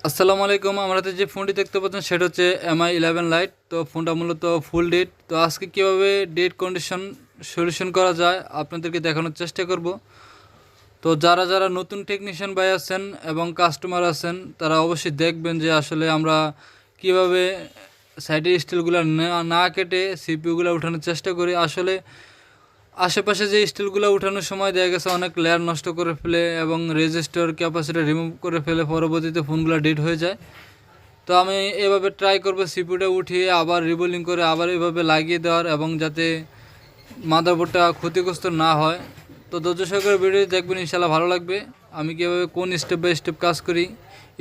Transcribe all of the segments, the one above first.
আসসালামু আলাইকুম। আমরা হাতে যে ফোনটি দেখতে পাচ্ছেন সেটা হচ্ছে MI11 লাইট। তো ফোনটা মূলত ফুল ডেট। তো আজকে কীভাবে ডেট কন্ডিশন সলিউশন করা যায় আপনাদেরকে দেখানোর চেষ্টা করব। তো যারা যারা নতুন টেকনিশিয়ান ভাই আছেন এবং কাস্টমার আছেন তারা অবশ্যই দেখবেন যে আসলে আমরা কিভাবে সাইডের স্টিলগুলো না কেটে সিপিইউগুলো উঠানোর চেষ্টা করি। আসলে আশেপাশে যে স্টিলগুলো উঠানোর সময় দেখা গেছে অনেক লেয়ার নষ্ট করে ফেলে এবং রেজিস্টার ক্যাপাসিটার রিমুভ করে ফেলে, পরবর্তীতে ফোনগুলো ডেড হয়ে যায়। তো আমি এভাবে ট্রাই করব সিপিইউটা উঠিয়ে আবার রিবোলিং করে আবার এভাবে লাগিয়ে দেওয়ার, এবং যাতে মাদারবোর্ডটা ক্ষতিগ্রস্ত না হয়। তো ধৈর্য সহকারে ভিডিও দেখবেন, ইনশাল্লাহ ভালো লাগবে। আমি কীভাবে কোন স্টেপ বাই স্টেপ কাজ করি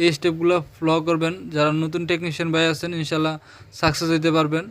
এই স্টেপগুলো ফলো করবেন। যারা নতুন টেকনিশিয়ান ভাই আছেন ইনশাল্লাহ সাকসেস হতে পারবেন।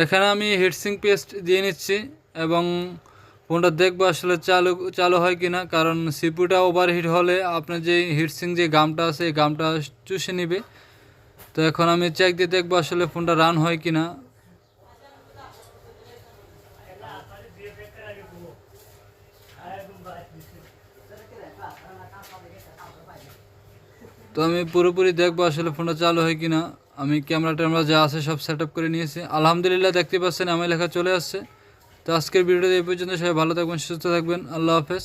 এখানে আমি হিটসিং পেস্ট দিয়ে নিচ্ছি এবং ফোনটা দেখবো আসলে চালু হয় কিনা, কারণ সিপিইউটা ওভারহিট হলে আপনার যে হিটসিং যে গামটা আছে এই গামটা চুষে নিবে। তো এখন আমি চেক দিয়ে দেখবো আসলে ফোনটা রান হয় কিনা। তো আমি পুরোপুরি দেখবো আসলে ফোনটা চালু হয় কিনা। আমি ক্যামেরা ট্যামেরা যা আছে সব সেট আপ করে নিয়েছি। আলহামদুলিল্লাহ দেখতে পাচ্ছেন আমার লেখা চলে আসছে। তো আজকের ভিডিওটা এই পর্যন্ত। সবাই ভালো থাকবেন, সুস্থ থাকবেন। আল্লাহ হাফেজ।